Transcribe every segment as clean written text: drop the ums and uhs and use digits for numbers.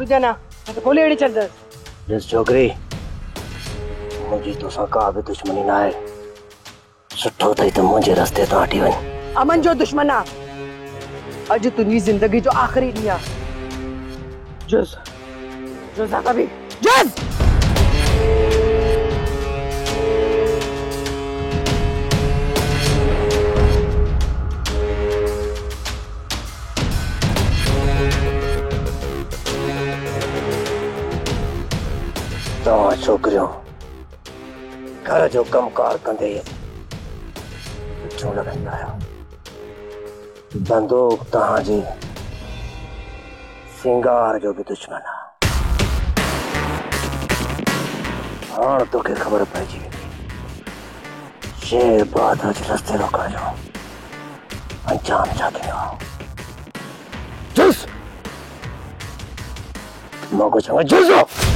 तुझा ना तो खोले अड़ी चल दस जिस छोकरी मुझे तो का भी दुश्मनी ना है सुठो थई तो मुझे रास्ते तो हटी वन अमन जो दुश्मन आ अज तुझी जिंदगी जो आखिरी ॾींहुं आ जुस जुस आ कभी जुस तो छोकरियों घर जो कम कार कंदे छो लगंदा आहियो बंदूक तहांजी सिंगार जो भी दुश्मन आ हाण तोखे ख़बर पइजी वेंदी शेर बहादुर जे रस्ते रोकण जो अंजाम छा थींदो जुस मगो चङो जुस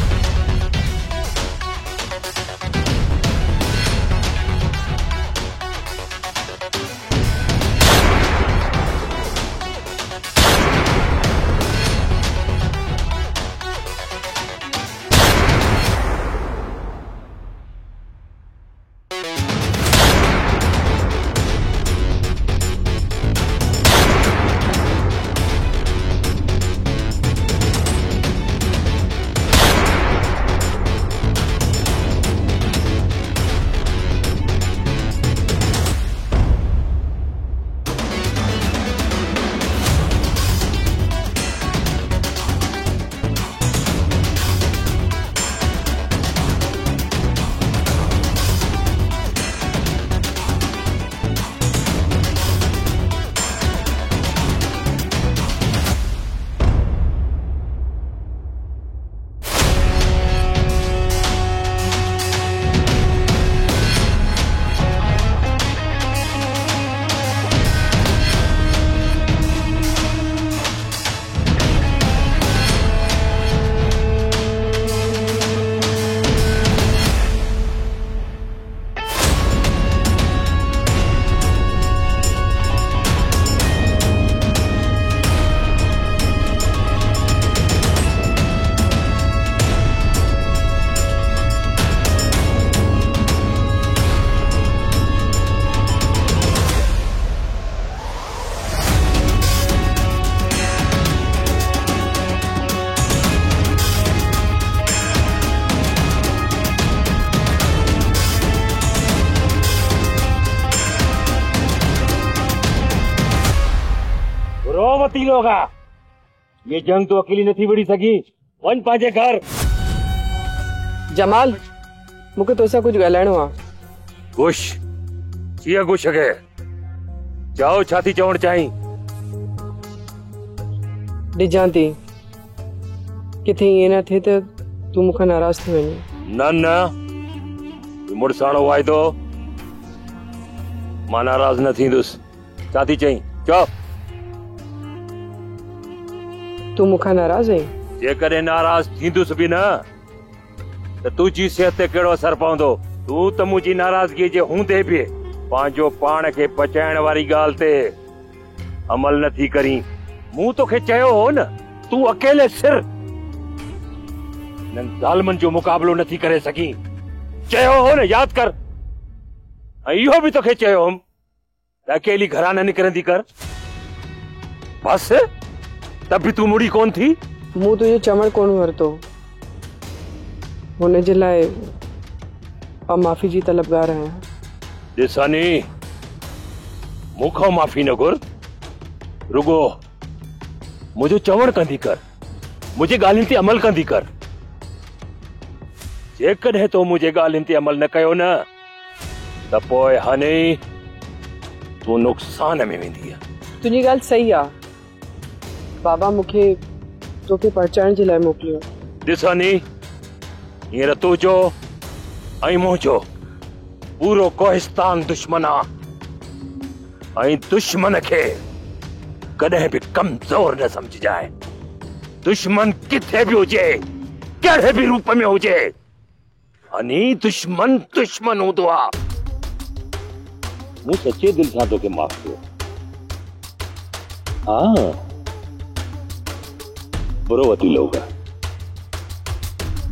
रोवती लोगा ये जंग तो अकेली नहीं बड़ी सकी वन पांचे घर जमाल मुके तोसा कुछ ॻाल्हाइणो आ गुश किया गुश है जाओ छाती चवण चाही ॾिजां थी किथे ईअं न थिए त तूं मूंखां नाराज़ थी वञे न न मुड़साणो वाइदो मां नाराज़ न थींदुसि छाती चई चओ तूं मूंखां नाराज़ आहीं जेकॾहिं नाराज़ थींदुसि बि न त तुंहिंजी सिहत ते कहिड़ो असर पवंदो तूं त मुंहिंजी नाराज़गी जे हूंदे बि पंहिंजो पाण खे बचाइण वारी ॻाल्हि ते अमल नथी करी मूं तोखे चयो हो न तूं अकेले सिर हिननि ज़ालिमनि जो मुक़ाबिलो नथी करे सघी चयो हो न यादि कर ऐं इहो बि तोखे चयो हुउमि त अकेली घरां न निकिरंदी कर बस तब भी तू मुड़ी कौन थी मूं तुंहिंजो चवण कोन वरितो हुन जे लाइ मां माफ़ी जी तलबगार आहियां ॾिसानी मूंखां माफ़ी न घुर रुगो मुझे चवण कंदी कर मुझे ॻाल्हियुनि ते अमल कंदी कर जेकॾहिं तो मुझे ॻाल्हियुनि ते अमल न कयो न त पोइ हाणे तूं नुक़सान में वेंदी तुंहिंजी ॻाल्हि सही आहे बाबा मूंखे तोखे पहुचाइण जे लाइ मोकिलियो ॾिसानी हींअर तुंहिंजो ऐं मुंहिंजो पूरो कोहिस्तान दुश्मन आहे ऐं दुश्मन खे कॾहिं बि कमज़ोर न समझजाए दुश्मन किथे भी हुजे कहिड़े भी रूप में हुजे अनि दुश्मन दुश्मन हूंदो आहे मूं सचे दिल सां तोखे माफ़ कयो हाँ बुरो वती लोग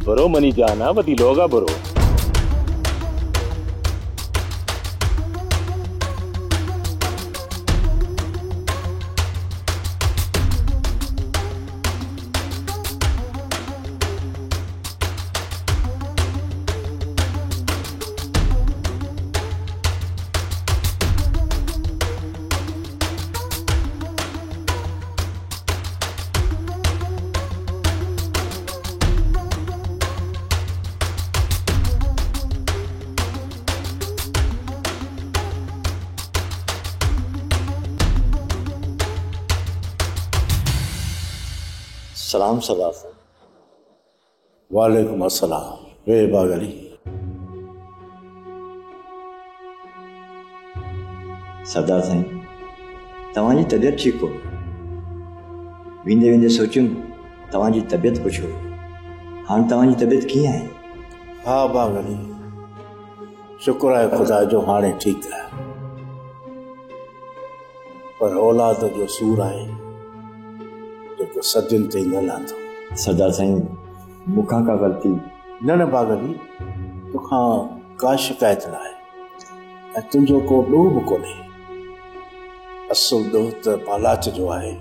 बरो मनी जाना वदी लोगा बरो। सलाम सरदार साहब। वालेकुम अस्सलाम। वे बागली सरदार साईं, तव्हांजी तबियत ठीक हो? वेंदे वेंदे सोचियुमि तव्हांजी तबियत पुछो। हाणे तव्हांजी तबियत कीअं आहे? हा बागली, शुक्र आहे खुदा जो हाणे ठीकु आहे, पर औलाद जो सूर आहे जेको सदियुनि ते न लहंदो। सरदार साईं, मूंखां का ग़लती? न बागली, तोखां का शिकायत न आहे ऐं तुंहिंजो को ॾोह बि कोन्हे। असुल ॾोह त बालाच जो आहे,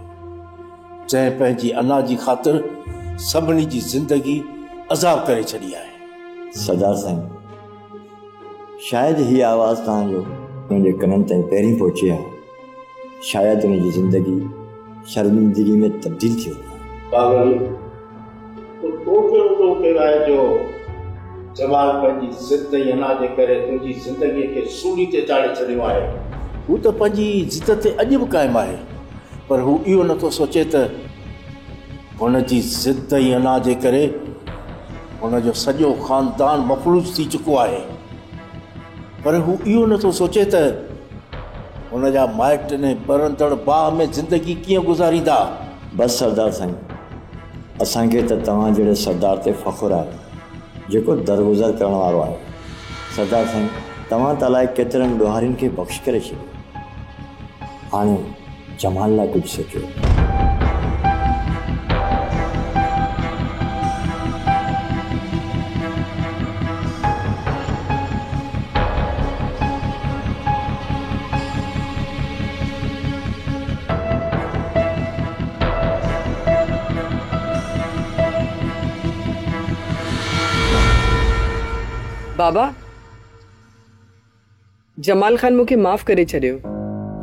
जंहिं पंहिंजी अना जी ख़ातिर सभिनी जी ज़िंदगी अज़ाब करे छॾी आहे। सरदार साईं, शायदि हीअ आवाज़ तव्हांजो मुंहिंजे कननि ताईं पहिरीं पहुची आहे। शायदि हुनजी ज़िंदगी शर्मिंदगी में तब्दील थी वञे। पागल, तो आहे जो जमाल पंहिंजी ज़िद ऐं अना जे करे तुंहिंजी ज़िंदगीअ खे सूली ते चाढ़े छॾियो आहे। हू त पंहिंजी ज़िद ते अॼु बि क़ाइमु आहे, पर हू इहो नथो सोचे त हुनजी ज़िद ऐं अना जे करे हुनजो सॼो ख़ानदान मफ़लूज थी चुको आहे। पर हू इहो नथो सोचे त हुनजा माइट ने बरंदड़ बाह में ज़िंदगी कीअं गुज़ारींदा। बसि सरदार साईं, असांखे त तव्हां जहिड़े सरदार ते फ़ख़ुरु आहे जेको दरगुज़र करण वारो आहे। सरदार साईं, तव्हां त अलाए केतिरनि ॾोहारियुनि खे बख़्श करे छॾियो। हाणे जमाल लाइ कुझु सोचियो। बाबा, जमाल ख़ान मूंखे माफ़ करे छॾियो।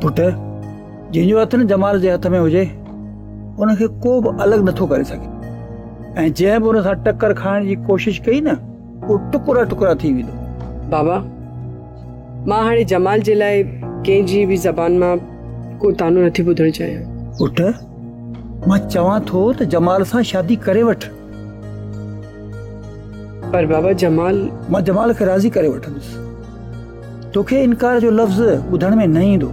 पुट, जंहिंजो हथ न जमाल जे हथ में हुजे उनखे को बि अलॻि नथो करे सघे, ऐं जंहिं बि हुन सां टकर खाइण जी कोशिश कई न, उहो टुकड़ा टुकड़ा थी वेंदो। बाबा, मां हाणे जमाल जे लाइ कंहिंजी बि ज़बान मां को तानो नथी ॿुधणु चाहियां। पुट, मां चवां थो त जमाल सां शादी करे वठ। पर बाबा, मां जमाल खे राज़ी करे वठंदुसि। तोखे इनकार जो लफ़्ज़ ॿुधण में न ईंदो,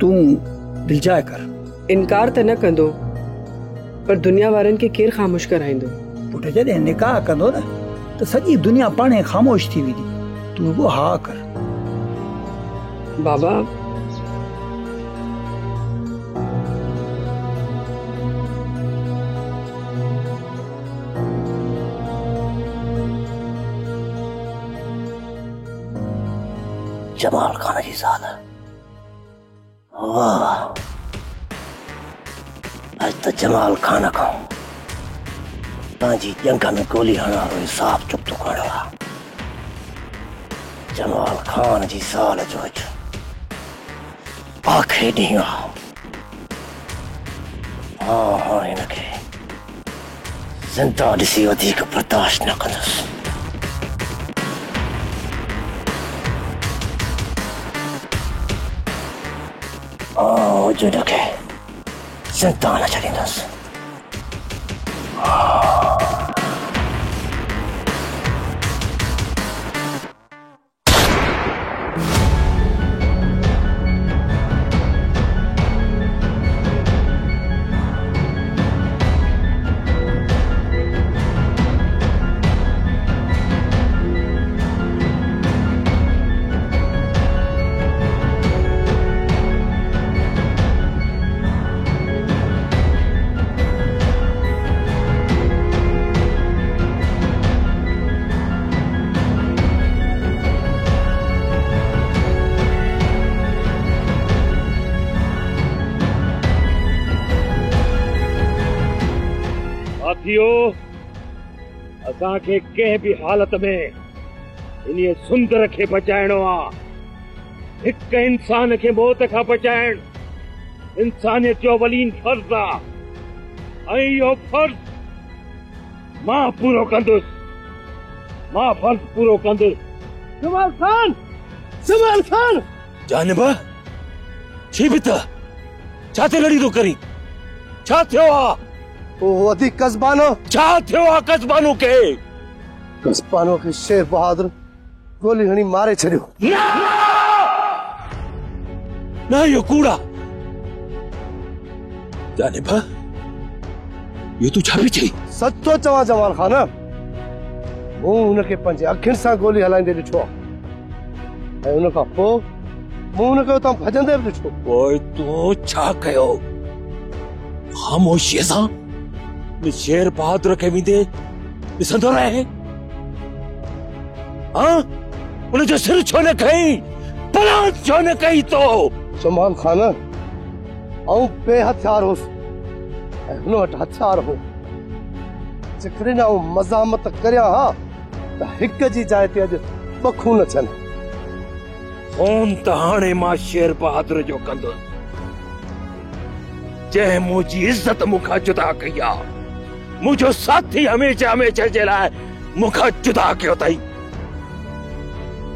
तूं दिलजाए कर। इनकार त न कंदो, पर दुनिया वारनि खे केरु ख़ामोश कराईंदो? पुट, जॾहिं निकाह कंदो न त सॼी दुनिया पाणे ख़ामोश थी वेंदी, तूं रुॻो हा कर। बाबा, जमाल खान जी ज़ाल, वाह, अॼु त जमाल खान खां तव्हांजी जंग में गोली हणण वारो हिसाब चुक्तो करणो आहे। जमाल खान जी ज़ाल जो अॼु आख़िरी ॾींहुं आहे। हाणे हिनखे ज़िंदा ॾिसी वधीक बर्दाश्त न कंदुसि। हुनखे ज़िंदा न छॾींदुसि। साथियो, असांखे कंहिं बि हालत में इन सुंदर खे बचाइणो आहे। हिक इंसान खे मौत खां बचाइण इंसानियत जो अवलीन फर्ज़ आहे ऐं इहो फर्ज़ मां पूरो कंदुसि। मां फर्ज़ पूरो कंदुसि। जमाल खान, जमाल खान, जानबा जीवित छा ते लड़ी थो करी? छा थियो आहे? वो वधी कस्बानो, छा थियो आहे कस्बानो खे? कस्बानो खे शेर बहादुर गोली हणी मारे छॾियो। ना इहो कूड़ा। जानबा इहो तूं छा पई चई? सच थो चवां जमाल खान, मूं हुनखे पंहिंजे अखियुनि सां गोली हलाईंदे ॾिठो ऐं हुन खां पोइ मूं हुनखे उतां भॼंदे बि ॾिठो। पोइ तूं छा कयो? ख़ामोशीअ सां शेर बहादुर खे वेंदे ॾिसंदो रहे? हाँ, उनजो सिर छो न खई? पलान छो न कई तो? जमाल खान, आऊं बेहथियार हुउसि ऐं हुन वटि हथियार हो। जेकॾहिं न आऊं मज़ामत करियां हा त हिक जी जाइ ते अॼु ॿ खून थियनि। फोन त हाणे मां शेर बहादुर जो कंदुसि, जंहिं मुंहिंजी इज़त मूंखां जुदा कई आहे, मुंहिंजो साथी हमेशह हमेशह जे लाइ मूंखां जुदा कयो अथई।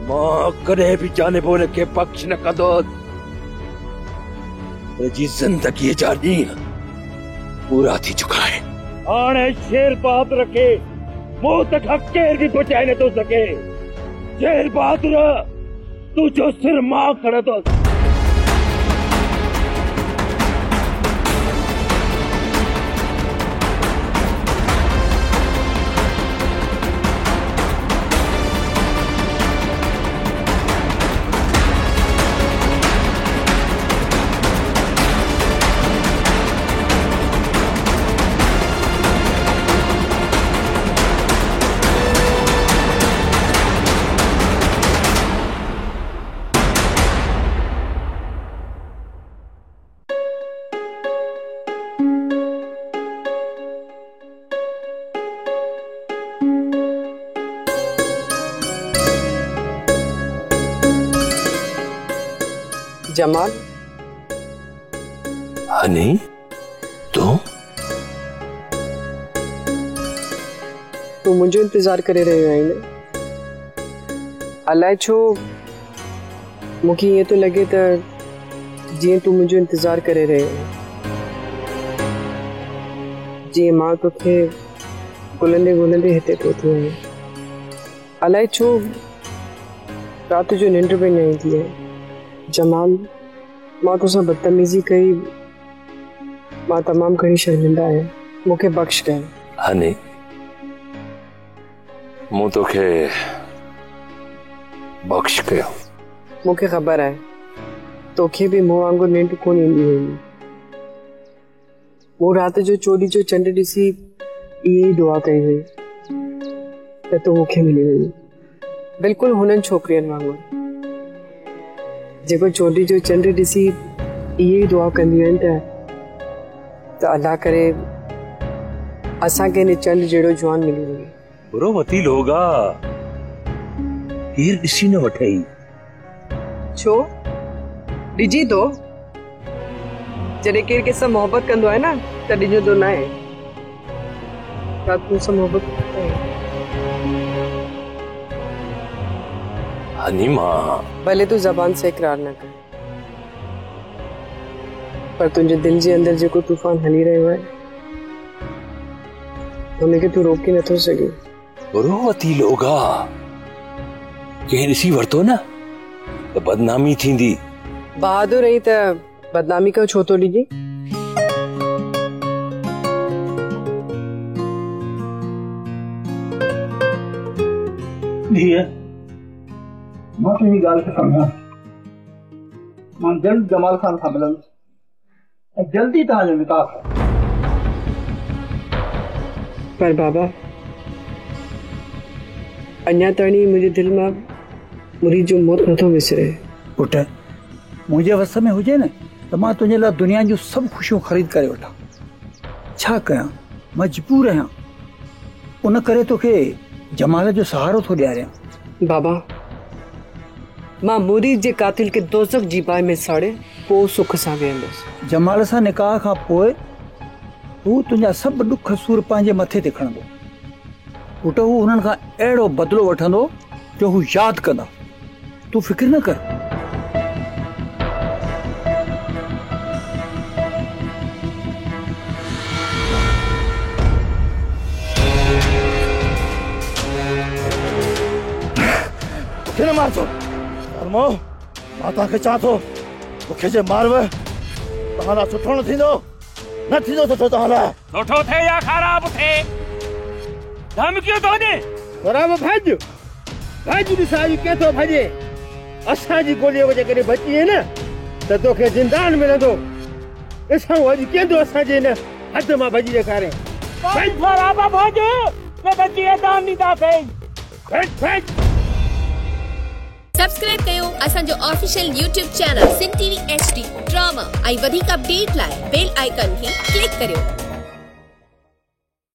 मां कॾहिं बि जानिबो खे बख़्श न कंदुसि। मुंहिंजी ज़िंदगीअ जा ॾींहं पूरा थी चुका आहिनि। हाणे शेर बहादुर खे मौत खां केर बि बचाए नथो सघे। शेर बहादुर, तुझो सिर मां खणंदुसि। जमाल, हनी, तू मुंहिंजो इंतजार करे रहियो आहीं न? अलाए छो मूंखे ईअं थो लॻे त जीअं तूं मुंहिंजो इंतजार करे रहियो आहीं, जीअं मां तोखे ॻोल्हंदे ॻोल्हंदे हिते पहुती आहियां। अलाए छो राति जो निंड बि न ईंदी आहे। जमाल, मां तोसां बदतमीज़ी कई, मां तमामु घणी शर्मिंदा आहियां, मूंखे बख़्श कयो। हनी, मूं तोखे बख़्श कयो। मूंखे ख़बर आहे तोखे बि मूं वांगुरु निंड कोन ईंदी हुई। मूं राति जो चोरी जो चंड ॾिसी इहे ई दुआ कई हुई त तूं मूंखे मिली वई, बिल्कुलु हुननि छोकिरियुनि वांगुरु जेको चोरी जो चंड ॾिसी इहे ई दुआ कंदियूं आहिनि त अल्लाह करे असांखे हिन चंड जहिड़ो जवान मिली वञे। बुरो वतील होगा, केर ॾिसी न वठई। छो ॾिजी थो? जॾहिं केरु कंहिंसां मोहबत कंदो आहे न त ॾिजंदो न आहे। छा तूं सां मोहबत करे? हनी मां, भले तूं ज़बान से इकरार न कर, पर तुंहिंजे दिल जे अंदर जेको तूफान हली रहियो आहे हुनखे तूं रोके नथो सघे। बुरो वतील होगा, कंहिं ॾिसी वरितो न त बदनामी थींदी। बहादुर रही त बदनामी खां छो थो ॾिजे? धीअ, मां तुंहिंजी ॻाल्हि खे सम्झां। मां जल्द जमाल खान सां मिलंदुसि ऐं जल्दी तव्हांजो निकाह कयां। पर बाबा, अञा ताणी मुंहिंजे दिलि मां मुरीद जो मौत नथो विसरे। पुट, मुंहिंजे वस में हुजे न त मां तुंहिंजे लाइ दुनिया जूं सभु ख़ुशियूं ख़रीद करे वठां। छा कयां, मजबूर आहियां। उन करे तोखे जमाल जो सहारो थो ॾियारियां। बाबा मां मुरीद जे कातिल खे दोज़ख जी बाहि में साड़े पोइ सुख सां वेहंदुसि। जमाल सां निकाह खां पोइ हू तुंहिंजा सभु ॾुख सूर पंहिंजे मथे ते खणंदो। पुट हू हुननि खां अहिड़ो बदिलो वठंदो जो हू यादि कंदा। तूं फिक्र न कर। किन मारतो धर्मो माता खे चवां थो मूंखे जे मारव तव्हां लाइ सुठो न थींदो सुठो तव्हां लाइ। सुठो थे या ख़राब थे धमकियूं तो ॾे। बराबरि भॼ ॾिसां केतिरो भॼे। असांजी गोलीअ वजह करे बची आहे न त तोखे जिंदान मिलंदो। ॾिसूं अॼु केंदो असांजे हिन हद मां भॼी ॾेखारे। बराबरि भॼ न बची दान ॾींदा भॼ। सब्सक्राइब कयो असांजो official YouTube channel Singh TV HD drama ऐं वधीक अपडेट लाइ बेल आइकन खे क्लिक करियो।